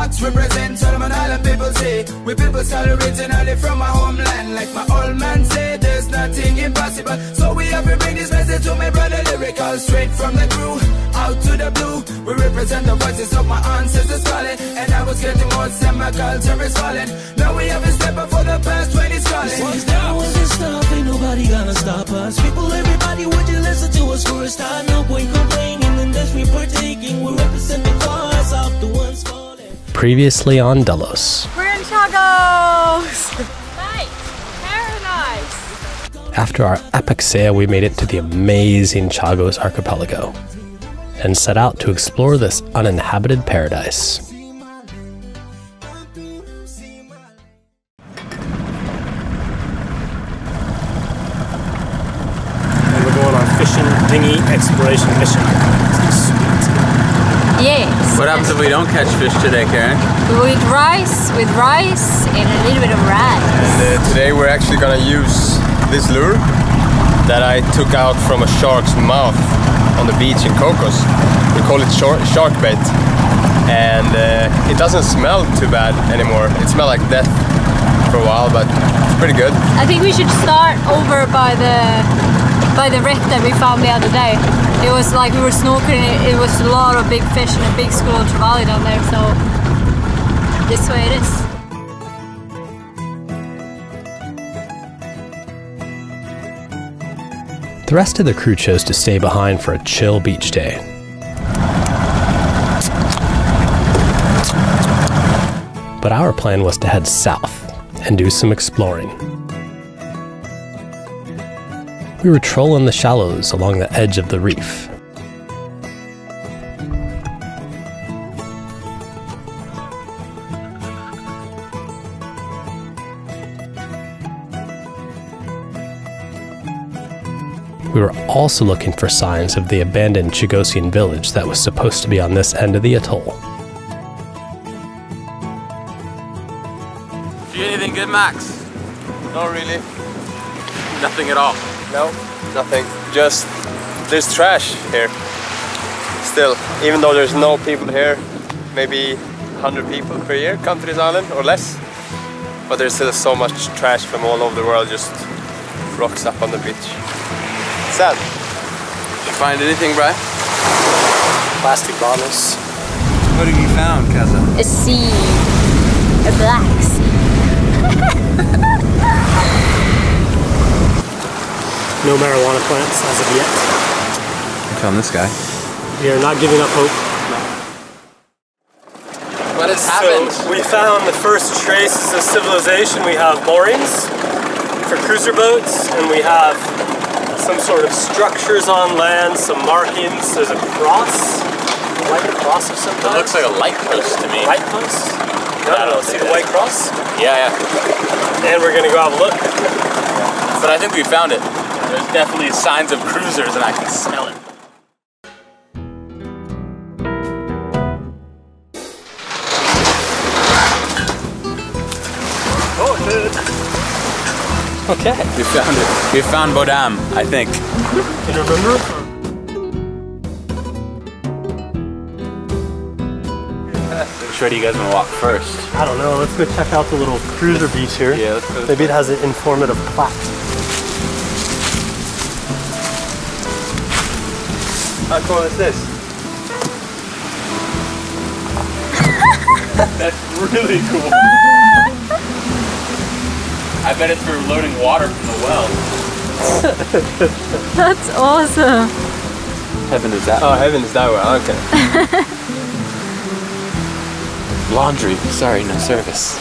Onetox represent Saloman Island people say. We people start originally from my homeland. Like my old man said, there's nothing impossible. So we have to bring this message to my brother lyrical. Straight from the crew, out to the blue. We represent the voices of my ancestors calling. And I was getting more and my culture is falling. Now we have a step up for the past 20 calling. Once down with this stuff, ain't nobody gonna stop us. People, everybody, would you listen to us for a start? No point complaining in this we partaking. We represent the cause of the ones falling. Previously on Delos. We're in Chagos! Nice! Paradise! After our epic sail, we made it to the amazing Chagos archipelago and set out to explore this uninhabited paradise. Fishing dinghy exploration mission. Yes. What happens if we don't catch fish today, Karen? With rice and a little bit of rice. And today we're actually gonna use this lure that I took out from a shark's mouth on the beach in Cocos. We call it shark bait. And it doesn't smell too bad anymore. It smelled like death for a while, but it's pretty good. I think we should start over by the wreck that we found the other day. It was like we were snorkeling, it was a lot of big fish and a big school of trevally down there, so this way it is. The rest of the crew chose to stay behind for a chill beach day. But our plan was to head south and do some exploring. We were trolling the shallows along the edge of the reef. We were also looking for signs of the abandoned Chagosian village that was supposed to be on this end of the atoll. Do you anything good, Max? Not really. Nothing at all. No, nothing. Just there's trash here. Still, even though there's no people here, maybe 100 people per year come to this island or less. But there's still so much trash from all over the world just rocks up on the beach. Sad. Did you find anything, Brian? Plastic bottles. What have you found, Kaza? A sea. A black sea. No marijuana plants as of yet. I found this guy. We are not giving up hope. What has happened? So we found the first traces of civilization. We have moorings for cruiser boats, and we have some sort of structures on land, some markings. There's a cross, a white cross of some kind. It looks like a light post to me. Light post? No, see the white cross? Yeah. And we're gonna go have a look. But I think we found it. There's definitely signs of cruisers and I can smell it. Oh, good. Okay. We found it. We found Baddam, I think. Can you remember? Which way do you guys want to walk first? I don't know. Let's go check out the little cruiser beach here. Yeah, let's go. Maybe it has an informative plaque. How cool is this? That's really cool. I bet it's for loading water from the well. That's awesome. Heaven is that way. Oh, heaven is that way. Okay. Laundry. Sorry, no service.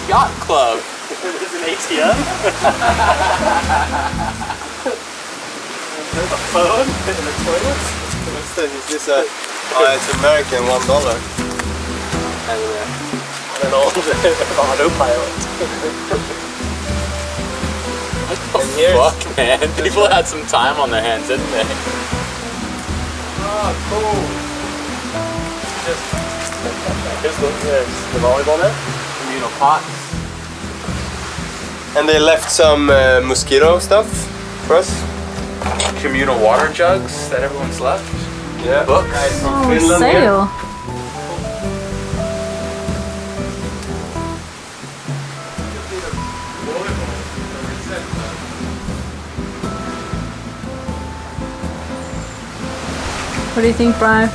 Yacht club. There's an ATM. There's a phone in the toilets. What's this? Is this a... Oh, it's American $1. And an old autopilot. What the fuck, man? People had some time on their hands, didn't they? Oh, cool. Here's the volleyball net. Communal pots. And they left some mosquito stuff for us. Communal water jugs that everyone's left. Yeah. Books. Guys from Oh, Finland here. sail. What do you think, Brian?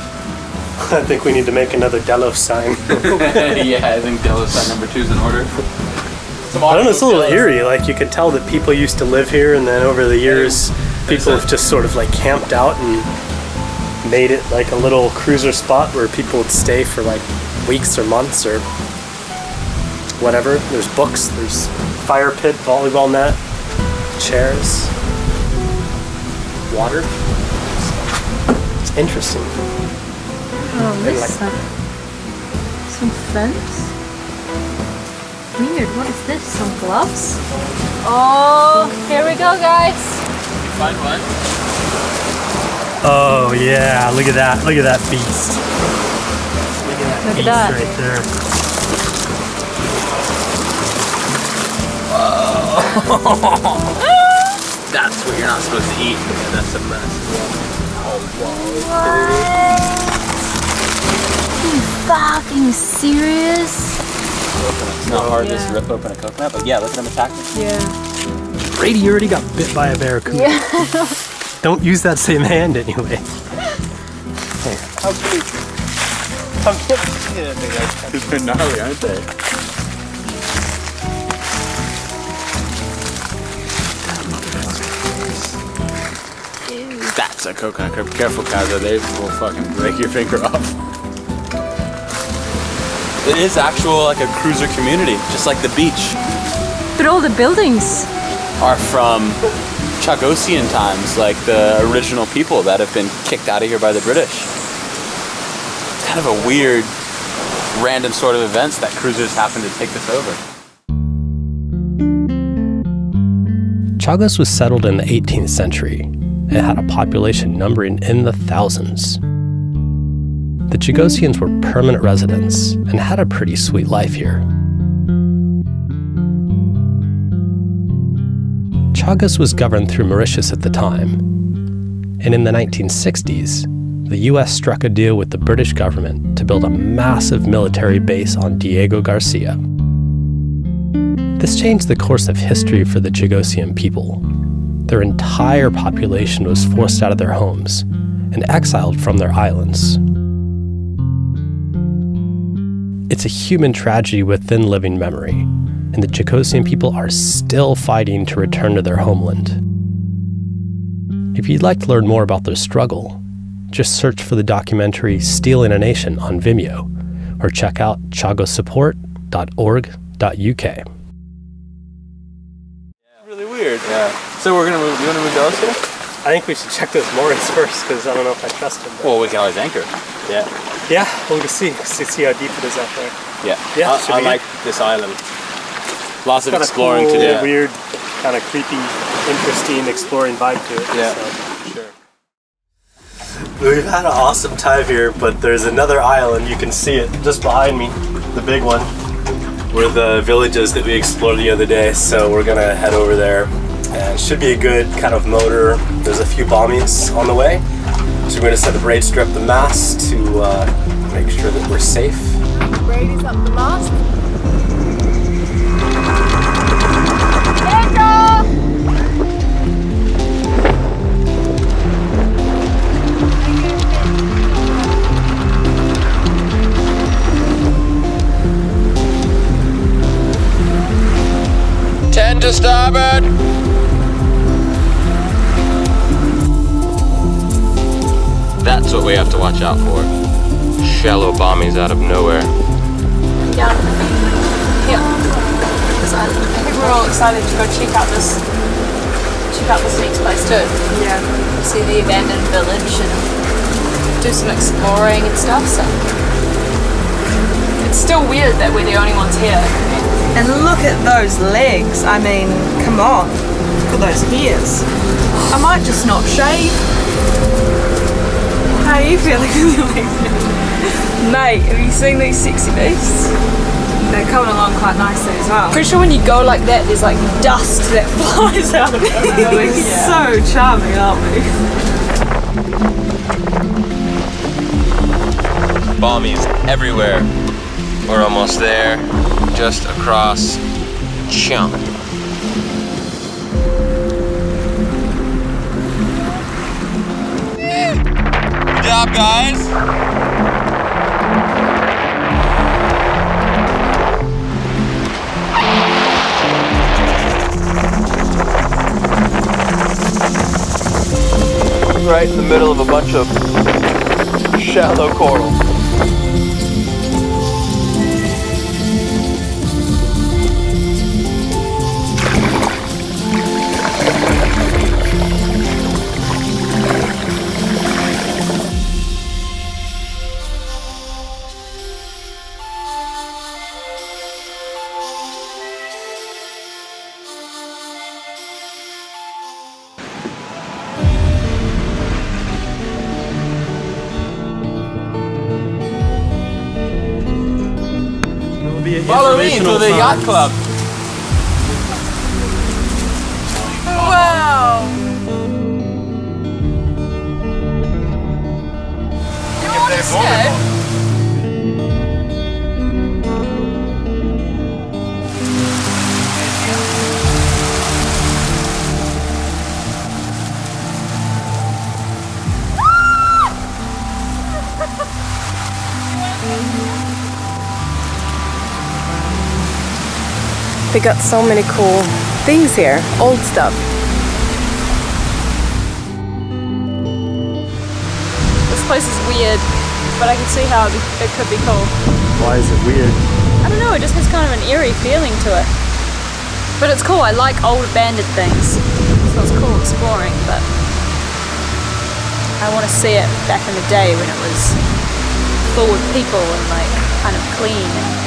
I think we need to make another Delos sign. Yeah, I think Delos sign number 2 is in order. I don't know, it's a little eerie. Like, you can tell that people used to live here, and then over the years, people have just sort of like camped out and made it like a little cruiser spot where people would stay for like weeks or months or whatever. There's books, there's fire pit, volleyball net, chairs, water. It's interesting. Oh, this like- stuff. Some fence? Weird, what is this? Some gloves? Oh, here we go, guys. Find one. Oh yeah, look at that beast. Look at that Look at beast that. right there. That's what you're not supposed to eat. That's the best. Are you fucking serious? It's not hard to just rip open a coconut, but yeah, look at him attacking. Yeah. Brady already got bit by a barracuda. Yeah. Don't use that same hand anyway. How cute. How cute. They're gnarly, aren't they? That's a coconut crab. Careful, Kaza. They will fucking break your finger off. It is actual like a cruiser community, just like the beach. But all the buildings. Are from Chagosian times, like the original people that have been kicked out of here by the British. It's kind of a weird, random sort of events that cruisers happen to take this over. Chagos was settled in the 18th century and had a population numbering in the thousands. The Chagosians were permanent residents and had a pretty sweet life here. Chagos was governed through Mauritius at the time, and in the 1960s, the US struck a deal with the British government to build a massive military base on Diego Garcia. This changed the course of history for the Chagosian people. Their entire population was forced out of their homes and exiled from their islands. It's a human tragedy within living memory, and the Chagosian people are still fighting to return to their homeland. If you'd like to learn more about their struggle, just search for the documentary Stealing a Nation on Vimeo, or check out chagosupport.org.uk. Really weird. Yeah. So we're gonna move. You want to move Delos here? I think we should check those moorings first, because I don't know if I trust them. Well, we can always anchor. Yeah. Yeah, we'll just see how deep it is out there. Yeah. Yeah, I like this island. Lots of Got exploring a cool, to do. weird, kind of creepy, interesting, exploring vibe to it. Yeah. So. Sure. We've had an awesome time here, but there's another island. You can see it just behind me, the big one, where the villages that we explored the other day. So we're gonna head over there, and it should be a good kind of motor. There's a few bombies on the way, so we're gonna set the braid strip the mast to make sure that we're safe. Brady's up the mast. Tend to starboard. That's what we have to watch out for. Shallow bombies out of nowhere. Down here. This island. I think we're all excited to go check out this next place too. Yeah. See the abandoned village and do some exploring and stuff. So it's still weird that we're the only ones here. And look at those legs. I mean, come on. Look at those hairs. I might just not shave. How are you feeling? Mate, have you seen these sexy beasts? They're coming along quite nicely as well. Pretty sure when you go like that, there's like dust that flies out of it. We're so charming, aren't we? bombies everywhere. We're almost there, just across chunk. Good job, guys. Right in the middle of a bunch of shallow coral. Follow me to the yacht club. Wow! You want to stay? They got so many cool things here, old stuff. This place is weird, but I can see how it could be cool. Why is it weird? I don't know, it just has kind of an eerie feeling to it. But it's cool, I like old abandoned things. So it's cool exploring, but I want to see it back in the day when it was full of people and like kind of clean. And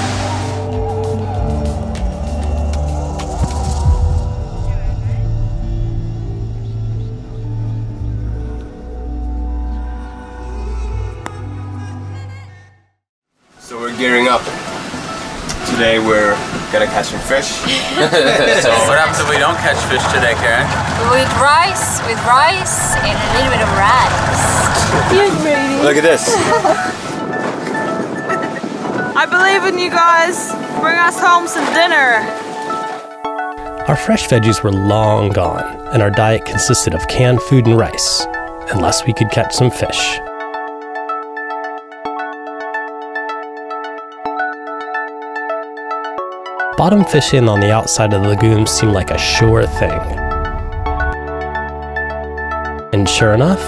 So we're gearing up. Today we're gonna catch some fish. So what happens if we don't catch fish today, Karen? with rice and a little bit of rice. Look at this. I believe in you guys. Bring us home some dinner. Our fresh veggies were long gone, and our diet consisted of canned food and rice, unless we could catch some fish. Bottom fishing on the outside of the lagoon seemed like a sure thing. And sure enough,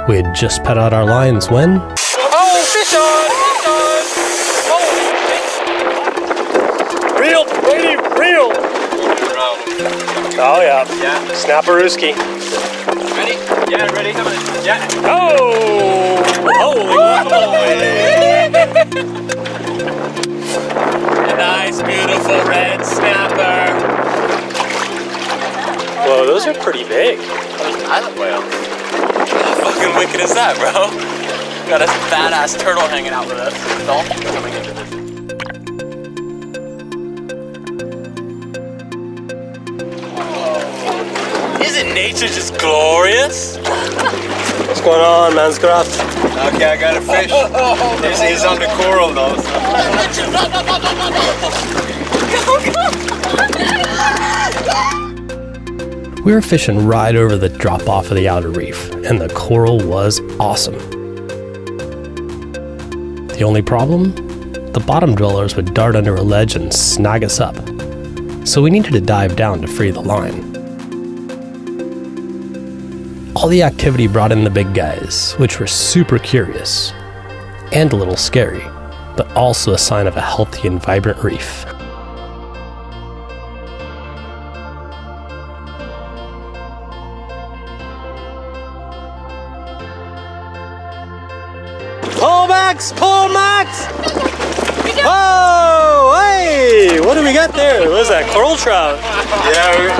we had just put out our lines when... Oh, fish on! Fish on! Oh, reel, ready, reel! Oh yeah. Yeah. Snapperooski. Ready? Yeah, ready. Come on. Yeah. Oh! Holy moly! A nice, beautiful red snapper. Whoa, those are pretty big. Island whale. How fucking wicked is that, bro? Got a badass turtle hanging out with us. Dolphin coming into this. Isn't nature just glorious? What's going on, Manscraft? Okay, I got a fish. He's on the coral though. We were fishing right over the drop-off of the outer reef, and the coral was awesome. The only problem? The bottom dwellers would dart under a ledge and snag us up. So we needed to dive down to free the line. All the activity brought in the big guys, which were super curious, and a little scary, but also a sign of a healthy and vibrant reef. Pull Max! Pull Max! Oh, hey! What do we got there? What is that? Coral trout? Yeah.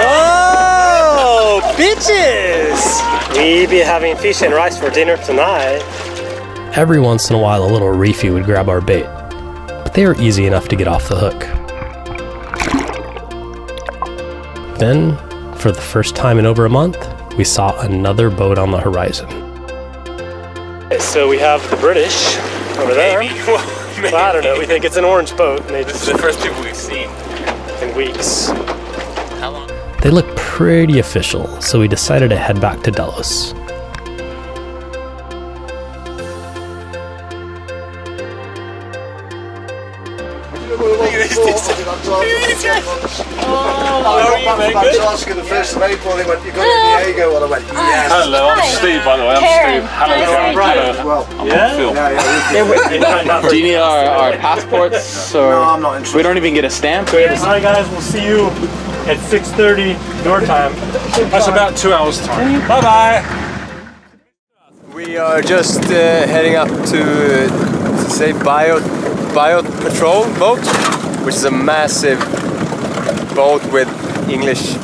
Oh, bitches! We be having fish and rice for dinner tonight. Every once in a while, a little reefie would grab our bait, but they were easy enough to get off the hook. Then, for the first time in over a month, we saw another boat on the horizon. Alright, so we have the British over there. Well, I don't know, we think it's an orange boat. And This is the first people we've seen. in weeks. How long? They look pretty official, so we decided to head back to Delos. Asking the 1st of April, they went, you got it in Diego? And I went, yes. Hello, I'm Steve, by the way. I'm Steve. Hello, Hello. Do you need our passports? Or No, I'm not interested. we don't even get a stamp? Alright guys, we'll see you at 6:30 your time. That's about 2 hours time. Bye bye! We are just heading up to say BIOT patrol boat, which is a massive boat with English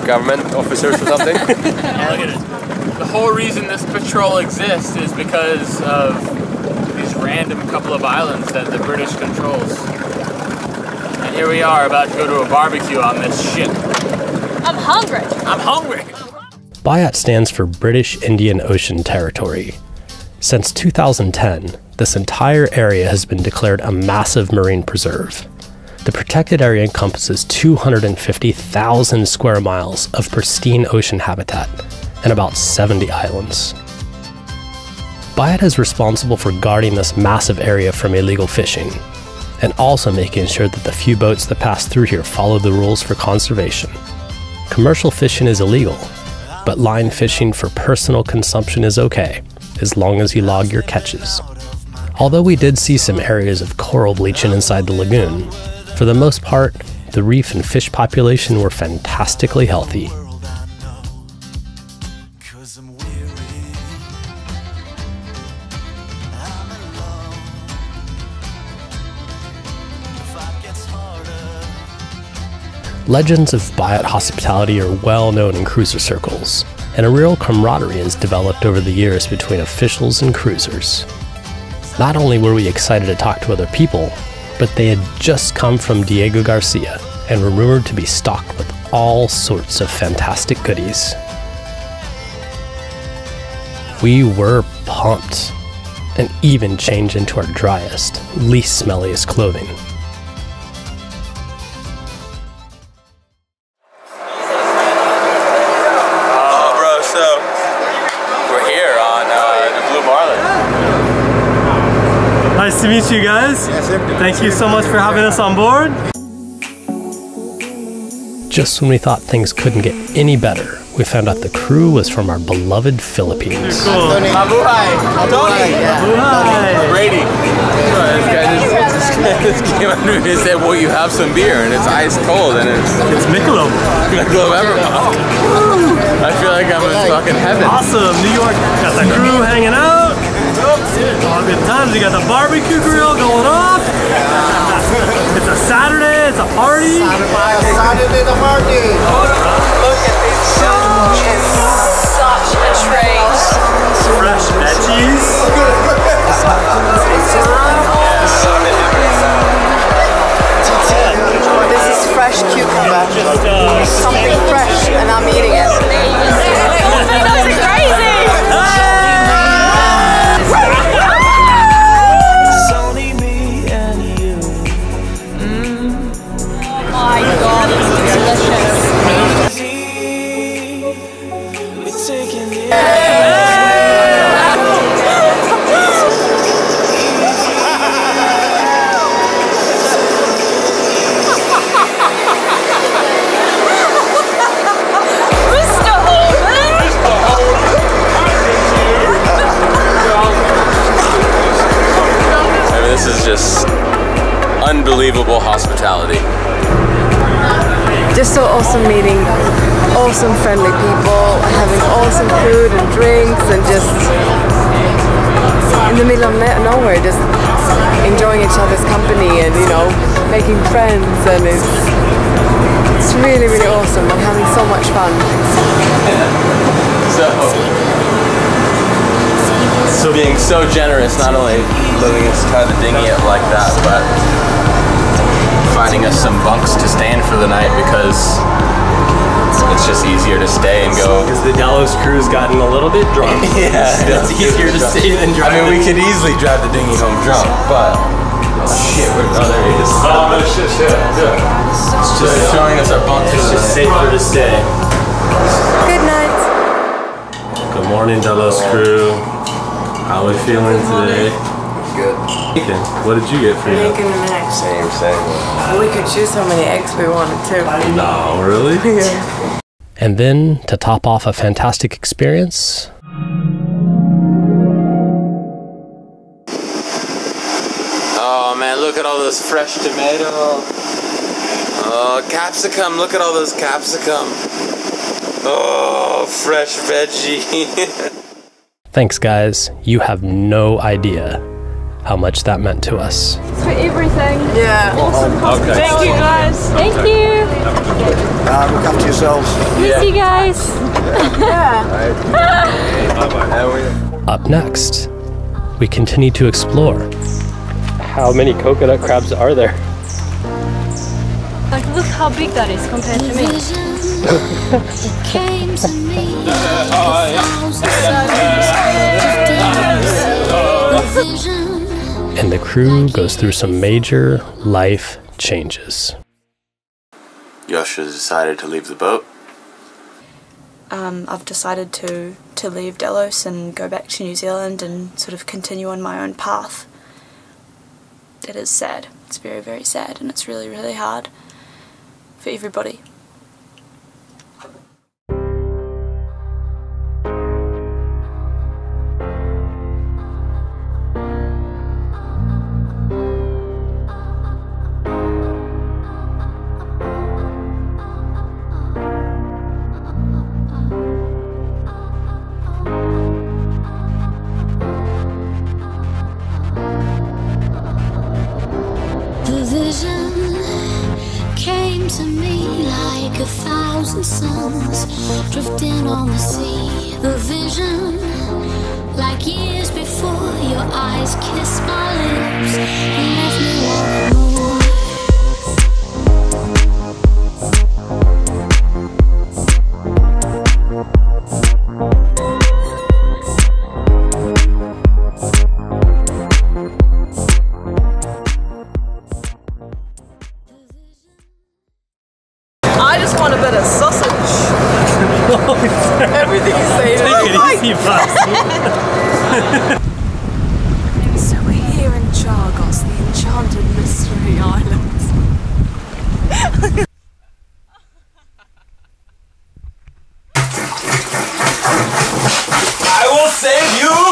government officers or something. Look at it. The whole reason this patrol exists is because of these random couple of islands that the British controls. And here we are about to go to a barbecue on this ship. I'm hungry. I'm hungry! BIOT stands for British Indian Ocean Territory. Since 2010, this entire area has been declared a massive marine preserve. The protected area encompasses 250,000 square miles of pristine ocean habitat and about 70 islands. BIOT is responsible for guarding this massive area from illegal fishing, and also making sure that the few boats that pass through here follow the rules for conservation. Commercial fishing is illegal, but line fishing for personal consumption is okay, as long as you log your catches. Although we did see some areas of coral bleaching inside the lagoon, for the most part, the reef and fish population were fantastically healthy. Legends of BIOT hospitality are well known in cruiser circles, and a real camaraderie has developed over the years between officials and cruisers. Not only were we excited to talk to other people, but they had just come from Diego Garcia and were rumored to be stocked with all sorts of fantastic goodies. We were pumped, and even changed into our driest, least smelliest clothing. Oh, bro, so we're here on the Blue Marlin. Nice to meet you guys. Thank you so much for having us on board. Just when we thought things couldn't get any better, we found out the crew was from our beloved Philippines. Cool. Mabuhay! Tony! Mabuhay! Brady! This guy came up to me and said, well, you have some beer, and it's ice cold, and it's MacLeod. MacLeod Evermont. I feel like I'm in fucking heaven. Awesome, New York. Got the crew hanging out. All good times. You got the barbecue grill going off. It's a Saturday. It's a party. Saturday the party. Look at this. Such a treat. Fresh veggies. This is fresh cucumber. Something fresh, and I'm eating it. That's crazy! It's only me and you. Oh my god, this looks delicious. We're taking it. This is just unbelievable hospitality. Just so awesome meeting awesome friendly people, having awesome food and drinks, and just in the middle of nowhere, just enjoying each other's company and, you know, making friends, and it's really, really awesome. I'm having so much fun. So being so generous, not only letting us tie the dinghy up like that, but finding us some bunks to stay in for the night, because it's just easier to stay and go. Because the Delos crew's gotten a little bit drunk. Yeah, it's easier to stay than drive. I mean, we could easily drive the dinghy home drunk, but shit, there he is. Oh, no shit, yeah. It's just showing us our bunk. It's just safer to stay. Good night. Good morning, Delos crew. How are we feeling today? Good. What did you get for you? Making an egg. Same. We could choose how many eggs we wanted to. No, really? Yeah. And then, to top off a fantastic experience, Oh man, look at all those fresh tomato. Oh, capsicum, look at all those capsicum. Oh, fresh veggie. thanks guys, you have no idea how much that meant to us. For everything. Yeah. Awesome. Okay. Thank you guys. Thank you. Look after yourselves. Miss you guys. Up next, we continue to explore. How many coconut crabs are there? Like, look how big that is compared to me. Came to me And the crew goes through some major life changes. Yosha decided to leave the boat. I've decided to leave Delos and go back to New Zealand and sort of continue on my own path. It is sad. It's very, very sad, and it's really, really hard for everybody. The vision came to me like 1,000 suns drifting on the sea. The vision, like years before, your eyes kissed my lips and left me wanting more. I just want a bit of sausage. Everything you say to me. Take it easy, boss. So we're here in Chagos, the enchanted mystery island. I will save you!